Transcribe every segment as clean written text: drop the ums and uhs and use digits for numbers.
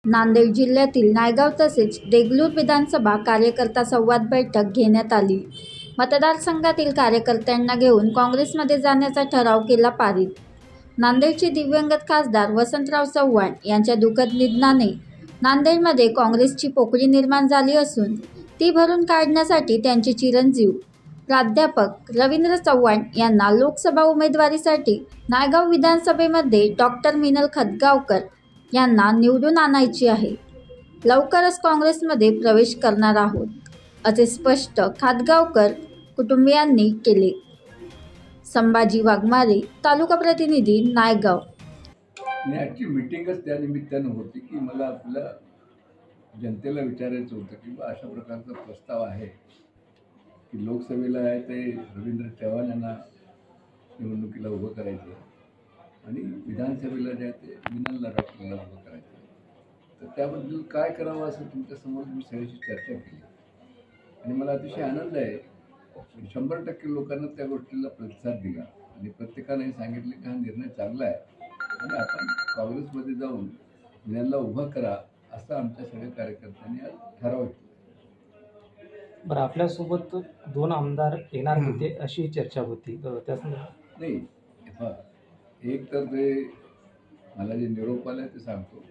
नांदेड जिल्ह्यातील नायगाव तसेच देगलूर विधानसभा कार्यकर्ता संवाद बैठक घेण्यात आली। मतदारसंघातील कार्यकर्त्यांना घेऊन काँग्रेसमध्ये जाण्याचा ठराव केला पारित। नांदेडचे दिवंगत खासदार वसंतराव चव्हाण यांच्या दुःखद निधनाने नांदेडमध्ये काँग्रेसची पोकळी निर्माण झाली असून ती भरून काढण्यासाठी त्यांचे चिरंजीव प्राध्यापक रवींद्र चव्हाण यांना लोकसभा उमेदवारीसाठी नायगाव विधानसभेमध्ये डॉक्टर मिनल खतगावकर यांना निवडून आणायची आहे। लवकरच काँग्रेसमध्ये प्रवेश करणार आहोत, असे स्पष्ट खातगावकर कुटुंबियांनी केले। संभाजी वाघमारे, तालुका प्रतिनिधी, नायगाव। आजची मीटिंगच त्या निमित्तानं होती की मला आपल्या जनतेला विचारायचं होतं की अशा प्रकारचा प्रस्ताव आहे की लोकसभेला आहे ते रवींद्र चव्हाण यांना निवडणुकीला उभं करायचं आणि विधानसभेला जे आहे ते मिनलला डॉक्टरला उभं करायचं। तर त्याबद्दल काय करावं असं तुमच्यासमोर मी सगळ्याशी चर्चा केली आणि मला अतिशय आनंद आहे 100% लोकांना त्या गोष्टीला प्रतिसाद दिला आणि प्रत्येकाने सांगितले की हा निर्णय चांगला आहे आणि आपण काँग्रेसमध्ये जाऊन मिनलला उभं करा असं आमच्या सगळ्या कार्यकर्त्यांनी आज ठराव केला। बरं, आपल्यासोबत 2 आमदार येणार होते अशी चर्चा होती, त्यासंदर्भात नाही एक तर ते मला जे निरोप आला ते सांगतो।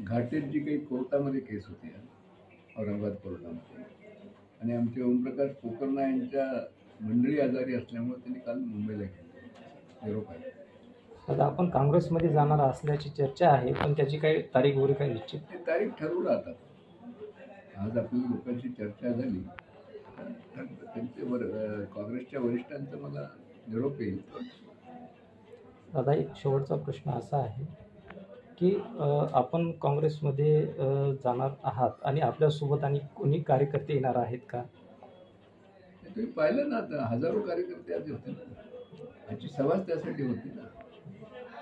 घाटेत जी काही कोर्टामध्ये केस होती औरंगाबाद कोर्टामध्ये आणि आमचे ओमप्रकाश पोकर्णा यांच्या मंडळी आजारी असल्यामुळे त्यांनी काल मुंबईला गेले निरोप आला। आता आपण काँग्रेसमध्ये जाणार असल्याची चर्चा आहे, पण त्याची काही तारीख वगैरे काही निश्चित ते तारीख ठरवू राहतात। आज आपली लोकांची चर्चा झाली त्यांचे काँग्रेसच्या वरिष्ठांचा मला निरोप येईल। दादा, एक शेवटचा प्रश्न असा आहे की आपण काँग्रेसमध्ये जाणार आहात आणि आपल्यासोबत आणि कोणी कार्यकर्ते येणार आहेत का? तुम्ही पाहिलं ना, आता हजारो कार्यकर्ते आज होते ना, याची सभाच त्यासाठी होती ना।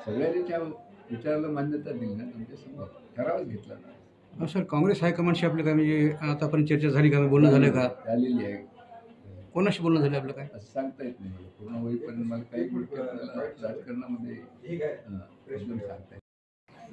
सगळ्यांनी त्या विचाराला मान्यता दिली ना, तुमच्यासमोर ठरावच घेतला ना। सर, काँग्रेस हायकमांडशी आपलं काय म्हणजे आतापर्यंत चर्चा झाली का? बोलणं झालं का? झालेली आहे। कोणाशी बोलणं झालं आपलं काय असं सांगता येत नाही मला, पूर्ण होईपर्यंत मला काही गोष्टी आपल्याला राजकारणामध्ये प्रॉब्लेम सांगता येत।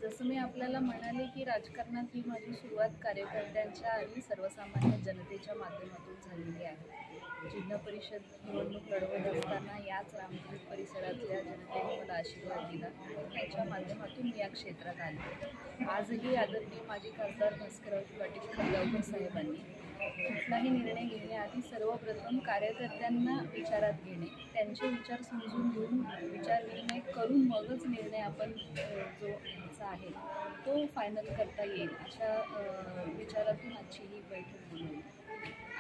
जसं मी आपल्याला म्हणाले की राजकारणात ही माझी सुरुवात कार्यकर्त्यांच्या आणि सर्वसामान्य जनतेच्या माध्यमातून झालेली आहे। जिल्हा परिषद निवडणूक लढवत असताना याच रामतीर्थ परिसरातल्या जनतेने मला आशीर्वाद दिला, त्याच्या माध्यमातून मी या क्षेत्रात आले। आजही आदरणीय माजी खासदार भास्करराव पाटील खतगावकर साहेबांनी कुठलाही निर्णय घेण्याआधी सर्वप्रथम कार्यकर्त्यांना विचारात घेणे, त्यांचे विचार समजून घेऊन विचार विनिमय करून मगच निर्णय आपण जो आहे तो फायनल करता येईल अशा विचारातून आजची ही बैठक बोलवली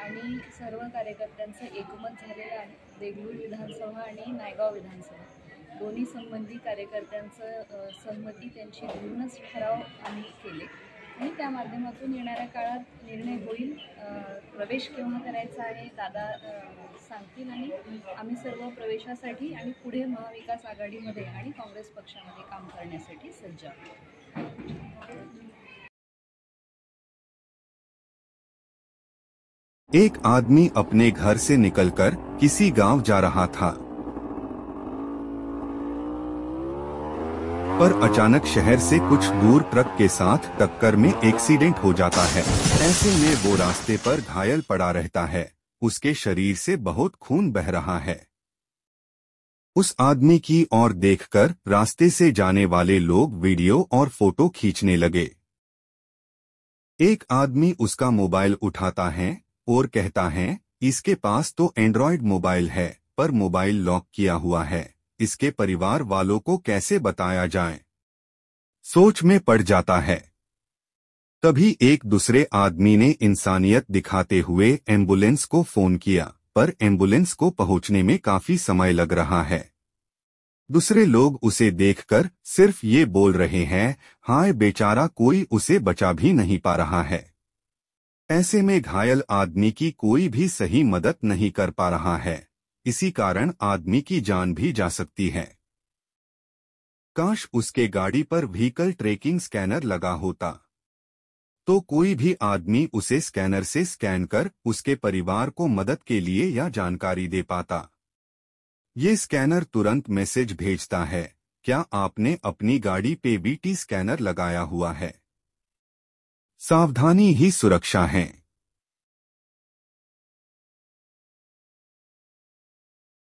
आणि सर्व कार्यकर्त्यांचं एकमत झालेलं आहे। देगलूर विधानसभा आणि नायगाव विधानसभा दोन्ही संबंधी कार्यकर्त्यांचं सहमती त्यांची घेऊनच ठराव आम्ही केले आणि त्या माध्यमातून येणाऱ्या काळात निर्णय होईल। प्रवेश केव्हा करायचा आहे दादा सांगतील आणि आम्ही सर्व प्रवेशासाठी आणि पुढे महाविकास आघाडीमध्ये आणि काँग्रेस पक्षामध्ये काम करण्यासाठी सज्ज आहोत। एक आदमी अपने घर से निकलकर किसी गांव जा रहा था, पर अचानक शहर से कुछ दूर ट्रक के साथ टक्कर में एक्सीडेंट हो जाता है। ऐसे में वो रास्ते पर घायल पड़ा रहता है, उसके शरीर से बहुत खून बह रहा है। उस आदमी की ओर देखकर रास्ते से जाने वाले लोग वीडियो और फोटो खींचने लगे। एक आदमी उसका मोबाइल उठाता है और कहता है, इसके पास तो एंड्रॉयड मोबाइल है, पर मोबाइल लॉक किया हुआ है, इसके परिवार वालों को कैसे बताया जाए। सोच में पड़ जाता है। तभी एक दूसरे आदमी ने इंसानियत दिखाते हुए एम्बुलेंस को फोन किया, पर एम्बुलेंस को पहुंचने में काफी समय लग रहा है। दूसरे लोग उसे देखकर सिर्फ ये बोल रहे हैं, हाय बेचारा, कोई उसे बचा भी नहीं पा रहा है। ऐसे में घायल आदमी की कोई भी सही मदद नहीं कर पा रहा है, इसी कारण आदमी की जान भी जा सकती है। काश उसके गाड़ी पर व्हीकल ट्रैकिंग स्कैनर लगा होता, तो कोई भी आदमी उसे स्कैनर से स्कैन कर उसके परिवार को मदद के लिए या जानकारी दे पाता। ये स्कैनर तुरंत मैसेज भेजता है, क्या आपने अपनी गाड़ी पे बीटी स्कैनर लगाया हुआ है? सावधानी ही सुरक्षा है।